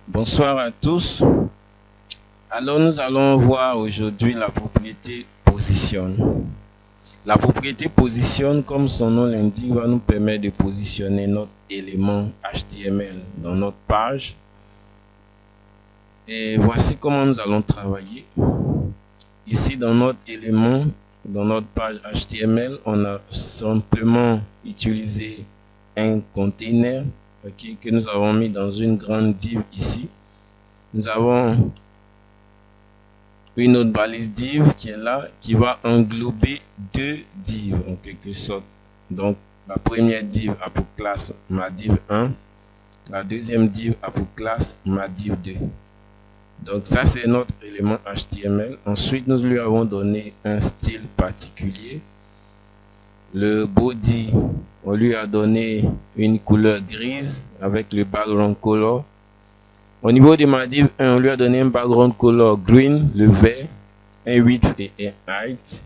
Bonsoir à tous. Alors nous allons voir aujourd'hui la propriété position. La propriété position, comme son nom l'indique, va nous permettre de positionner notre élément HTML dans notre page. Et voici comment nous allons travailler. Ici dans notre élément, dans notre page HTML, on a simplement utilisé un container que nous avons mis dans une grande div ici. Nous avons une autre balise div qui est là, qui va englober deux divs en quelque sorte. Donc la première div a pour classe ma div 1, la deuxième div a pour classe ma div 2. Donc ça c'est notre élément HTML. Ensuite nous lui avons donné un style particulier. Le body, on lui a donné une couleur grise avec le background color. Au niveau de ma div 1, on lui a donné un background color green, le vert, un width et un height,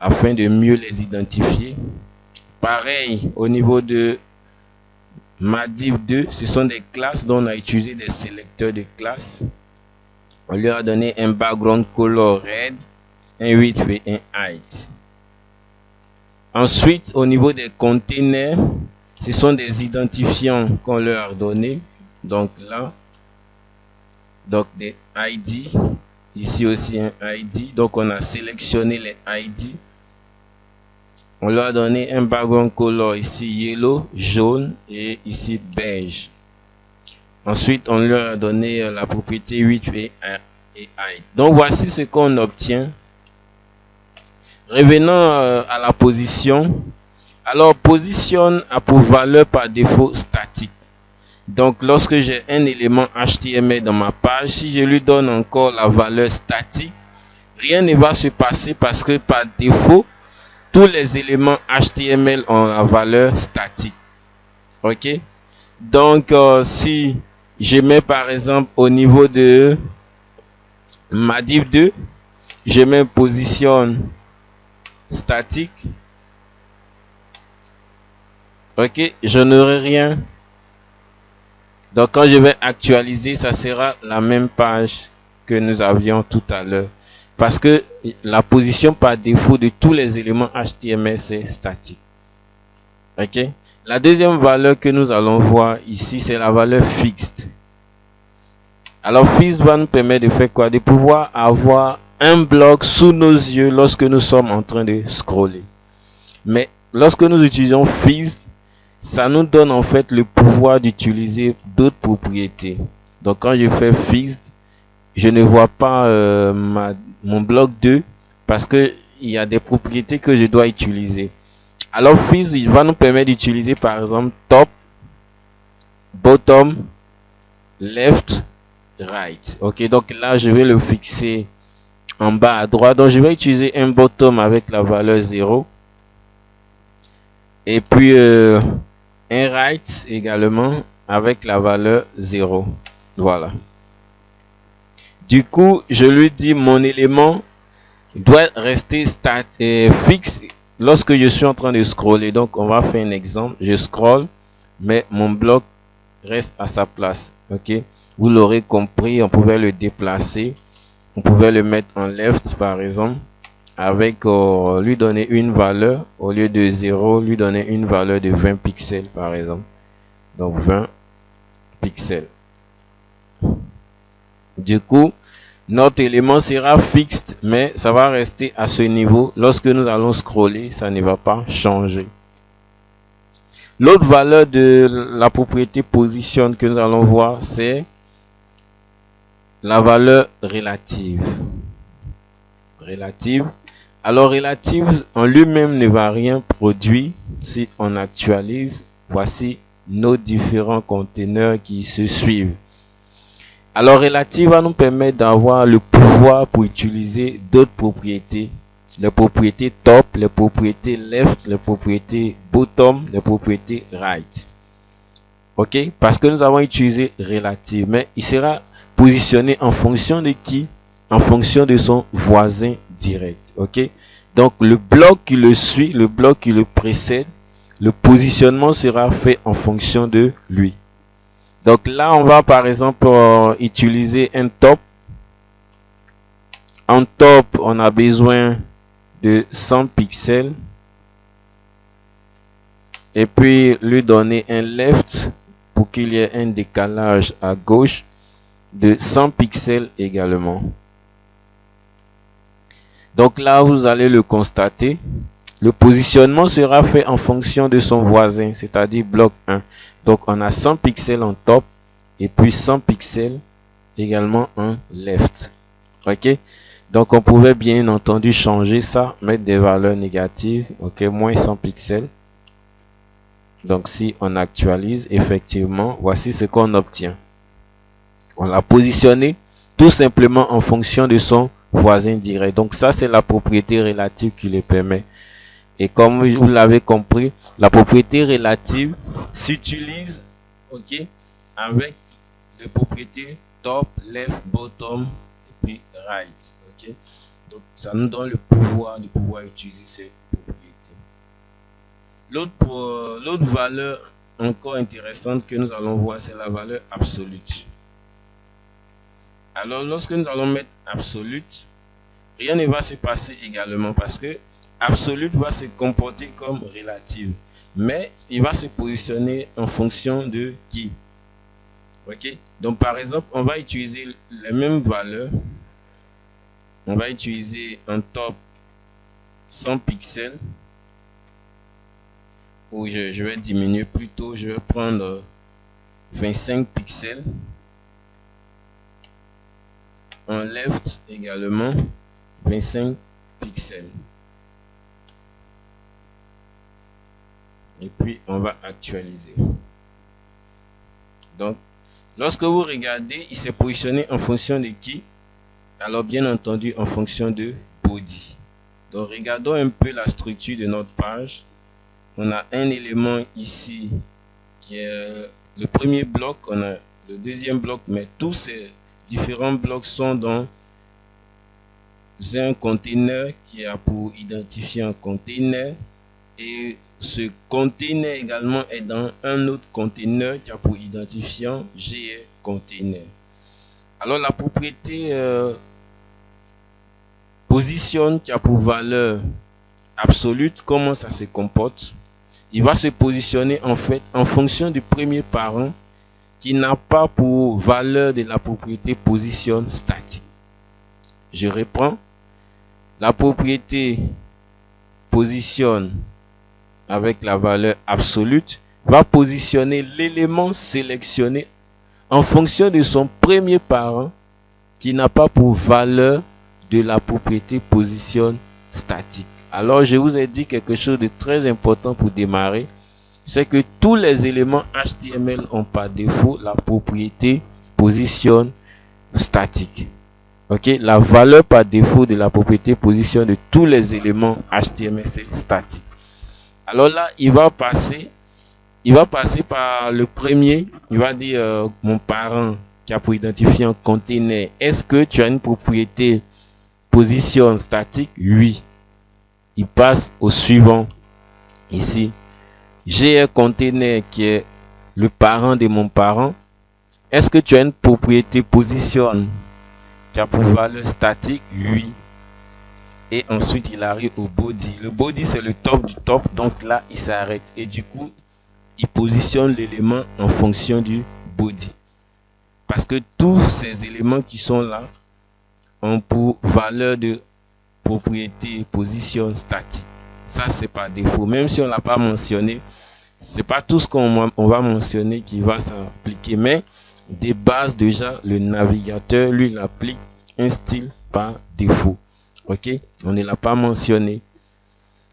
afin de mieux les identifier. Pareil, au niveau de ma div 2, ce sont des classes dont on a utilisé des sélecteurs de classes. On lui a donné un background color red, un width et un height. Ensuite, au niveau des containers, ce sont des identifiants qu'on leur a donné. Donc là, donc des ID, ici aussi un ID. Donc on a sélectionné les ID. On leur a donné un background color ici yellow, jaune et ici beige. Ensuite, on leur a donné la propriété width et height. Donc voici ce qu'on obtient. Revenons à la position. Alors position a pour valeur par défaut statique. Donc lorsque j'ai un élément HTML dans ma page, si je lui donne encore la valeur statique, rien ne va se passer parce que par défaut, tous les éléments HTML ont la valeur statique. Ok? Donc si je mets par exemple au niveau de ma div 2, je mets position statique. Ok, je n'aurai rien. Donc quand je vais actualiser, ça sera la même page que nous avions tout à l'heure. Parce que la position par défaut de tous les éléments HTML, c'est statique. Ok. La deuxième valeur que nous allons voir ici, c'est la valeur fixed. Alors fixed va nous permettre de faire quoi? De pouvoir avoir un bloc sous nos yeux lorsque nous sommes en train de scroller. Mais lorsque nous utilisons fixed, ça nous donne en fait le pouvoir d'utiliser d'autres propriétés. Donc quand je fais fixed, je ne vois pas mon bloc 2 parce que il y a des propriétés que je dois utiliser. Alors fixed, il va nous permettre d'utiliser par exemple top, bottom, left, right. Ok, donc là je vais le fixer en bas à droite. Donc je vais utiliser un bottom avec la valeur 0. Et puis un right également avec la valeur 0. Voilà. Du coup, je lui dis mon élément doit rester fixe lorsque je suis en train de scroller. Donc, on va faire un exemple. Je scroll, mais mon bloc reste à sa place. Ok. Vous l'aurez compris, on pouvait le déplacer. On pouvait le mettre en left, par exemple, avec lui donner une valeur au lieu de 0, lui donner une valeur de 20 pixels, par exemple. Donc 20 pixels. Du coup, notre élément sera fixe, mais ça va rester à ce niveau. Lorsque nous allons scroller, ça ne va pas changer. L'autre valeur de la propriété position que nous allons voir, c'est la valeur relative. Relative. Alors, relative en lui-même ne va rien produire si on actualise. Voici nos différents conteneurs qui se suivent. Alors, relative va nous permettre d'avoir le pouvoir pour utiliser d'autres propriétés. Les propriétés top, les propriétés left, les propriétés bottom, les propriétés right. Ok? Parce que nous avons utilisé relative. Mais il sera positionné en fonction de qui? En fonction de son voisin direct. Ok? Donc, le bloc qui le suit, le bloc qui le précède, le positionnement sera fait en fonction de lui. Donc là, on va par exemple utiliser un top. En top, on a besoin de 100 pixels. Et puis lui donner un left pour qu'il y ait un décalage à gauche de 100 pixels également. Donc là, vous allez le constater. Le positionnement sera fait en fonction de son voisin, c'est-à-dire bloc 1. Donc on a 100 pixels en top et puis 100 pixels également en left. Ok, donc on pouvait bien entendu changer ça, mettre des valeurs négatives. Ok, moins 100 pixels. Donc si on actualise, effectivement, voici ce qu'on obtient. On l'a positionné tout simplement en fonction de son voisin direct. Donc ça, c'est la propriété relative qui le permet. Et comme vous l'avez compris, la propriété relative s'utilise, ok, avec les propriétés top, left, bottom et puis right. Ok, donc ça nous donne le pouvoir de pouvoir utiliser ces propriétés. L'autre valeur encore intéressante que nous allons voir, c'est la valeur absolue. Alors lorsque nous allons mettre absolute, rien ne va se passer également parce que absolute va se comporter comme relative, mais il va se positionner en fonction de qui. Ok, donc par exemple, on va utiliser les mêmes valeurs. On va utiliser un top 100 pixels, ou je vais diminuer plutôt, je vais prendre 25 pixels. En left également 25 pixels. Et puis on va actualiser. Donc lorsque vous regardez, il s'est positionné en fonction de qui? Alors bien entendu en fonction de body. Donc regardons un peu la structure de notre page. On a un élément ici qui est le premier bloc, on a le deuxième bloc, mais tous ces différents blocs sont dans un conteneur qui a pour identifier un conteneur, et ce conteneur également est dans un autre conteneur qui a pour identifiant GE conteneur. Alors la propriété position qui a pour valeur absolue, comment ça se comporte? Il va se positionner en fait en fonction du premier parent qui n'a pas pour valeur de la propriété position statique. Je reprends. La propriété position avec la valeur absolue va positionner l'élément sélectionné en fonction de son premier parent qui n'a pas pour valeur de la propriété position statique. Alors je vous ai dit quelque chose de très important pour démarrer, c'est que tous les éléments HTML ont par défaut la propriété position statique. Ok, la valeur par défaut de la propriété position de tous les éléments HTML, c'est statique. Alors là, il va passer par le premier. Il va dire mon parent qui a pour identifier un conteneur. Est-ce que tu as une propriété position statique? Oui. Il passe au suivant. Ici, j'ai un conteneur qui est le parent de mon parent. Est-ce que tu as une propriété position qui a pour valeur statique? Oui. Et ensuite il arrive au body. Le body c'est le top du top, donc là il s'arrête et du coup il positionne l'élément en fonction du body, parce que tous ces éléments qui sont là ont pour valeur de propriété position statique. Ça c'est par défaut, même si on l'a pas mentionné. C'est pas tout ce qu'on va mentionner qui va s'appliquer, mais des bases déjà le navigateur lui il applique un style par défaut. Ok, on ne l'a pas mentionné.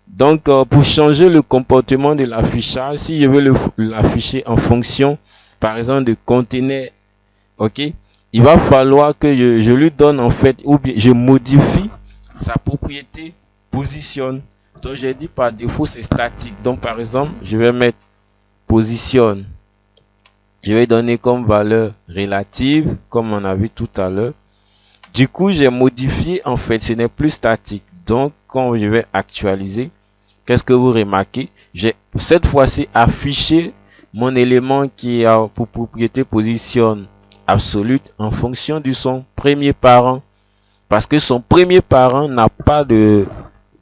Donc pour changer le comportement de l'affichage, si je veux l'afficher en fonction par exemple de conteneur, ok, il va falloir que je lui donne en fait, ou bien je modifie sa propriété position. Donc j'ai dit par défaut c'est statique, donc par exemple je vais mettre position, je vais donner comme valeur relative comme on a vu tout à l'heure. Du coup j'ai modifié, en fait ce n'est plus statique. Donc quand je vais actualiser, qu'est-ce que vous remarquez? J'ai cette fois-ci affiché mon élément qui a pour propriété position absolute en fonction de son premier parent, parce que son premier parent n'a pas de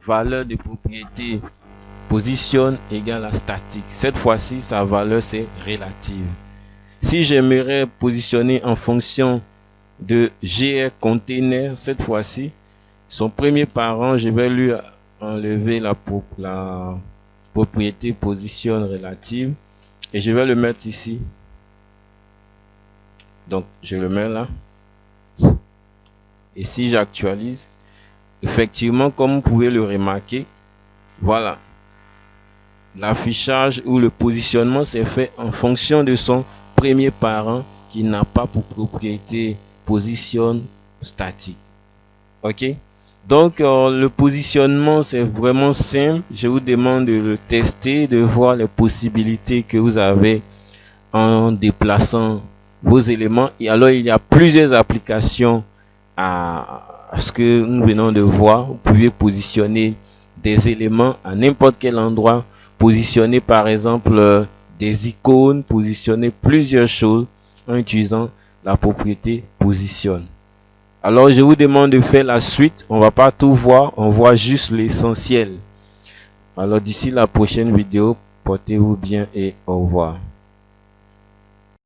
valeur de propriété position égale à statique. Cette fois-ci, sa valeur c'est relative. Si j'aimerais positionner en fonction de GR container, cette fois-ci, son premier parent, je vais lui enlever la propriété position relative et je vais le mettre ici. Donc je le mets là. Et si j'actualise, effectivement, comme vous pouvez le remarquer, voilà, l'affichage ou le positionnement s'est fait en fonction de son premier parent qui n'a pas pour propriété position statique. Ok, donc le positionnement c'est vraiment simple. Je vous demande de le tester, de voir les possibilités que vous avez en déplaçant vos éléments. Et alors il y a plusieurs applications à ce que nous venons de voir. Vous pouvez positionner des éléments à n'importe quel endroit, positionner par exemple des icônes, positionner plusieurs choses en utilisant la propriété position. Alors je vous demande de faire la suite. On va pas tout voir, on voit juste l'essentiel. Alors d'ici la prochaine vidéo, portez-vous bien et au revoir.